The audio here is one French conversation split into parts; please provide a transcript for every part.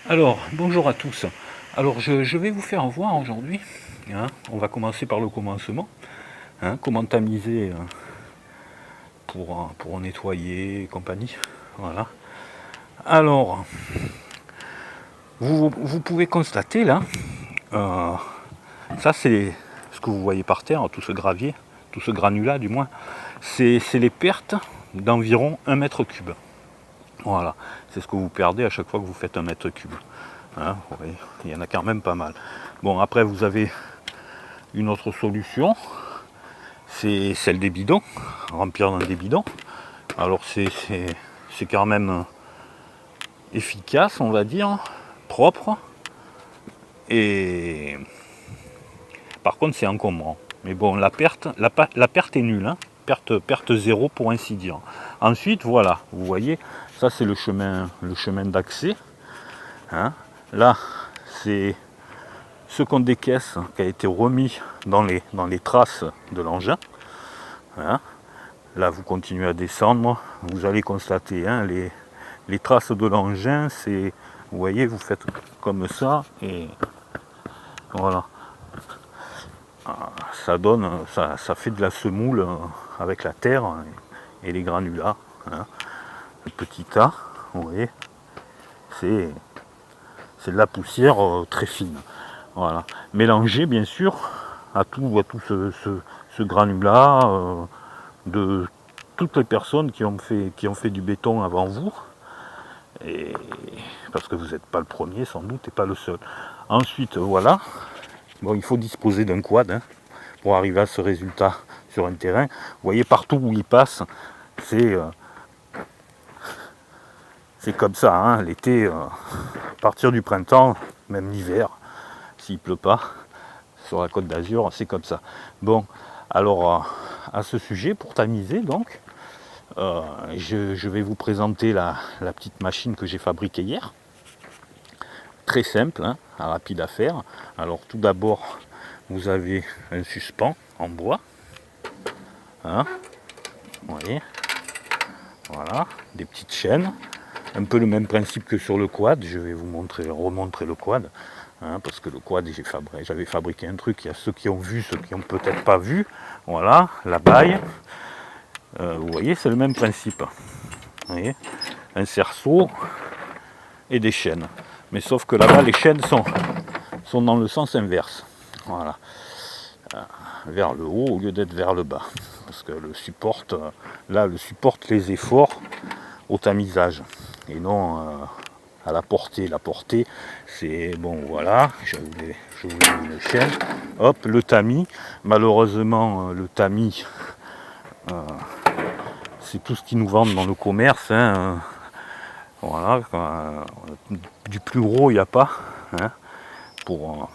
Alors, bonjour à tous. Alors, je vais vous faire voir aujourd'hui, on va commencer par le commencement, comment tamiser pour nettoyer et compagnie. Voilà. Alors, vous pouvez constater là, ça c'est ce que vous voyez par terre, tout ce gravier, tout ce granulat du moins, c'est les pertes d'environ 1 mètre cube. Voilà, c'est ce que vous perdez à chaque fois que vous faites 1 mètre cube. Oui, il y en a quand même pas mal. Bon, après vous avez une autre solution, c'est celle des bidons, remplir dans des bidons. Alors c'est quand même efficace, on va dire, propre, et par contre c'est encombrant. Mais bon, la perte est nulle, perte zéro pour ainsi dire. Ensuite, voilà, vous voyez, ça c'est le chemin d'accès. Là, c'est ce qu'on décaisse qui a été remis dans les traces de l'engin. Là, vous continuez à descendre, vous allez constater les traces de l'engin. C'est, vous voyez, vous faites comme ça et voilà. Ça donne, ça fait de la semoule avec la terre et les granulats. Le petit tas, vous voyez, c'est de la poussière très fine. Voilà. Mélangez bien sûr à tout ce granulat de toutes les personnes qui ont fait du béton avant vous. Et parce que vous n'êtes pas le premier sans doute et pas le seul. Ensuite, voilà. Bon, il faut disposer d'un quad pour arriver à ce résultat sur un terrain. Vous voyez, partout où il passe, c'est comme ça. L'été, à partir du printemps, même l'hiver, s'il pleut pas, sur la Côte d'Azur, c'est comme ça. Bon, alors à ce sujet, pour tamiser donc, je vais vous présenter la petite machine que j'ai fabriquée hier. Très simple, rapide à faire. Alors tout d'abord, vous avez un suspens en bois. Vous voyez, voilà, des petites chaînes. Un peu le même principe que sur le quad. Je vais vous remontrer le quad. Parce que le quad, j'avais fabriqué un truc. Il y a ceux qui ont vu, ceux qui n'ont peut-être pas vu. Voilà, la baille. Vous voyez, c'est le même principe. Vous voyez, un cerceau et des chaînes. Mais sauf que là-bas, les chaînes sont dans le sens inverse. Voilà. Vers le haut au lieu d'être vers le bas. Parce que le supporte les efforts au tamisage. Et non à la portée. La portée, c'est bon, voilà. Je vous ai mis une chaîne. Hop, le tamis. Malheureusement, le tamis, c'est tout ce qu'ils nous vendent dans le commerce. Voilà. Du plus gros, il n'y a pas. Pour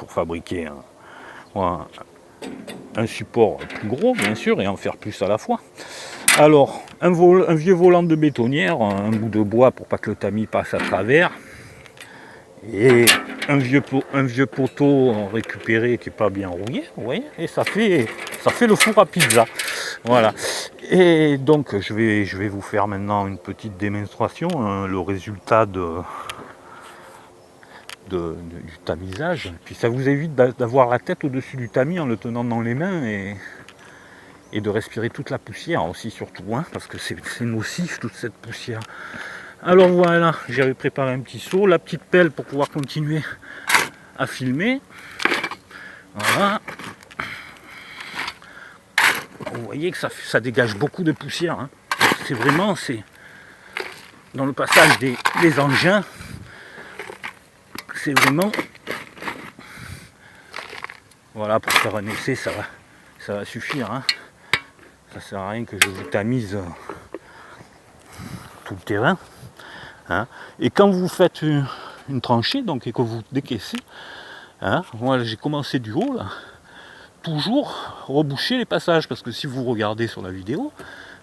fabriquer un support plus gros, bien sûr, et en faire plus à la fois. Alors, un vieux volant de bétonnière, un bout de bois pour pas que le tamis passe à travers, et un vieux poteau récupéré qui n'est pas bien rouillé, vous voyez, et ça fait le four à pizza. Voilà. Et donc, je vais vous faire maintenant une petite démonstration, le résultat du tamisage. Puis ça vous évite d'avoir la tête au-dessus du tamis en le tenant dans les mains et de respirer toute la poussière aussi, surtout, parce que c'est nocif toute cette poussière. Alors voilà, j'avais préparé un petit seau, la petite pelle pour pouvoir continuer à filmer. Voilà. Vous voyez que ça dégage beaucoup de poussière. C'est vraiment, dans le passage des engins, c'est vraiment, voilà, pour faire un essai, ça va suffire. Ça sert à rien que je vous tamise tout le terrain. Et quand vous faites une tranchée, donc, et que vous décaissez, moi j'ai commencé du haut là, toujours reboucher les passages, parce que si vous regardez sur la vidéo,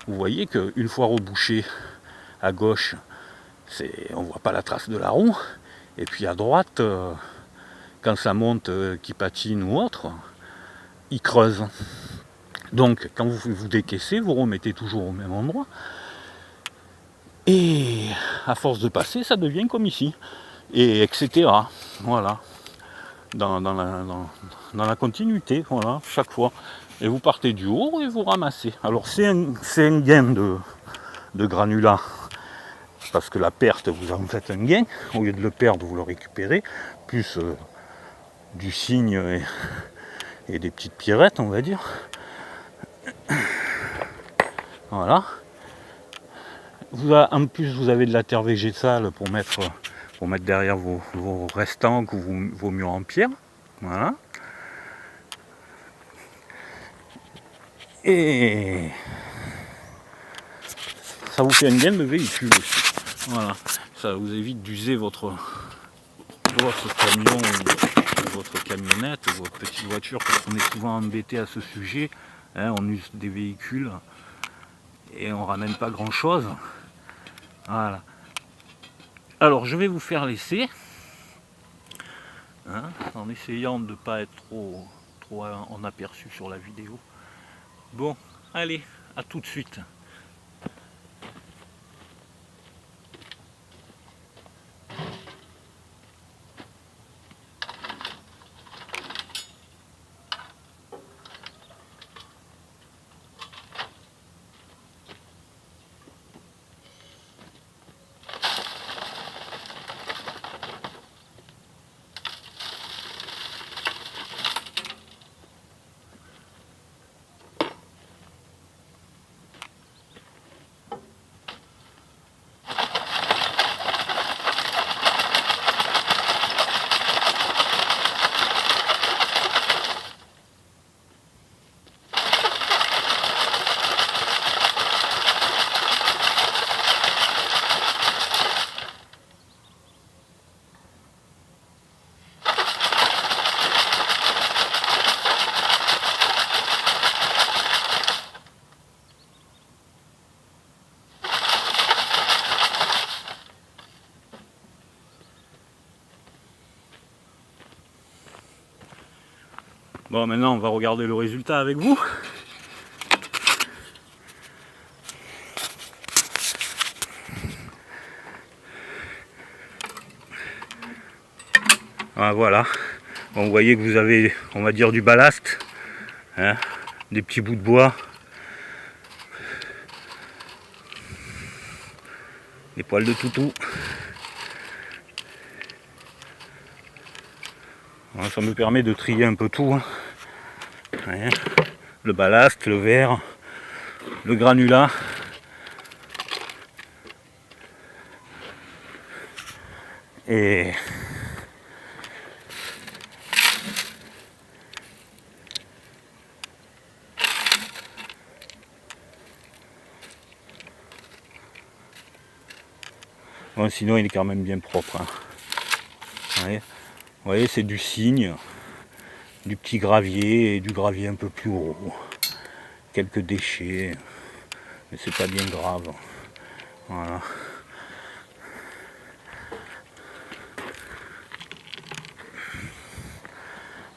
vous voyez qu'une fois rebouché à gauche, on voit pas la trace de la roue, et puis à droite, quand ça monte, qui patine ou autre, il creuse. Donc quand vous décaissez, vous remettez toujours au même endroit. Et à force de passer, ça devient comme ici. Et etc. Voilà. Dans la continuité, voilà, chaque fois. Et vous partez du haut et vous ramassez. Alors c'est un gain de granulats. Parce que la perte, vous en faites un gain. Au lieu de le perdre, vous le récupérez. Plus du cygne et des petites pierrettes, on va dire. Voilà. En plus, vous avez de la terre végétale pour mettre derrière vos restants ou vos murs en pierre. Voilà. Et ça vous fait un gain de véhicule aussi. Voilà. Ça vous évite d'user votre camion ou votre camionnette ou votre petite voiture, parce qu'on est souvent embêté à ce sujet. Hein, on use des véhicules et on ramène pas grand chose. Voilà. Alors je vais vous faire l'essai, hein, en essayant de ne pas être trop en aperçu sur la vidéo. Bon, allez, à tout de suite. Bon, maintenant on va regarder le résultat avec vous. Ah, voilà. Bon, vous voyez que vous avez, on va dire, du ballast, hein, des petits bouts de bois, des poils de toutou. Voilà, ça me permet de trier un peu tout. Hein. Ouais. Le ballast, le verre, le granulat. Et bon, sinon il est quand même bien propre. Hein. Ouais. Vous voyez, c'est du cygne, du petit gravier et du gravier un peu plus haut. Quelques déchets, mais c'est pas bien grave. Voilà.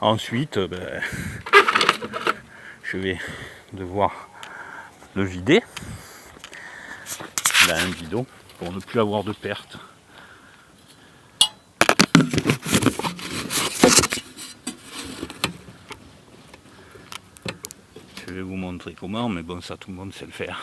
Ensuite, je vais devoir le vider. Là, un bidon pour ne plus avoir de perte. Je vais vous montrer comment, mais bon, ça tout le monde sait le faire.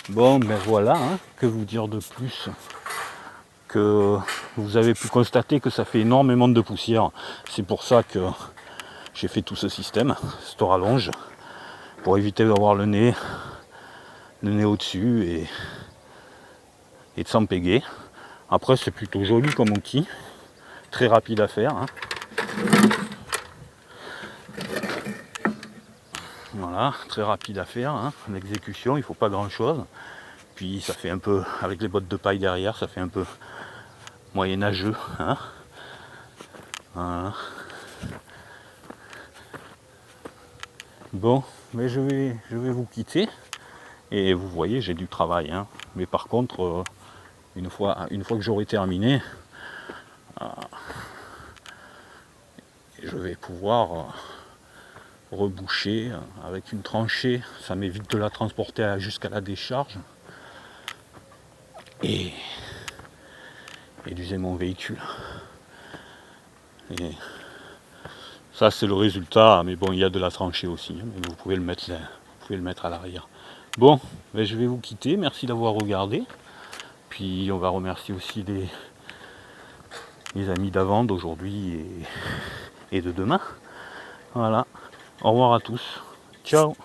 Bon, ben voilà, hein, que vous dire de plus que vous avez pu constater que ça fait énormément de poussière. C'est pour ça que j'ai fait tout ce système, cette rallonge, pour éviter d'avoir le nez au-dessus et de s'empéguer. Après, c'est plutôt joli comme outil, très rapide à faire. Hein. Voilà, très rapide à faire, hein. L'exécution, il ne faut pas grand chose. Puis ça fait un peu, avec les bottes de paille derrière, ça fait un peu moyenâgeux. Hein, voilà. Bon, mais je vais vous quitter. Et vous voyez, j'ai du travail. Hein. Mais par contre, une fois que j'aurai terminé, je vais pouvoir reboucher avec une tranchée. Ça m'évite de la transporter jusqu'à la décharge. Et d'user mon véhicule. Et ça, c'est le résultat. Mais bon, il y a de la tranchée aussi. Hein, mais vous pouvez le mettre à l'arrière. Bon, ben je vais vous quitter. Merci d'avoir regardé. Puis on va remercier aussi les amis d'avant, d'aujourd'hui et de demain. Voilà. Au revoir à tous. Ciao.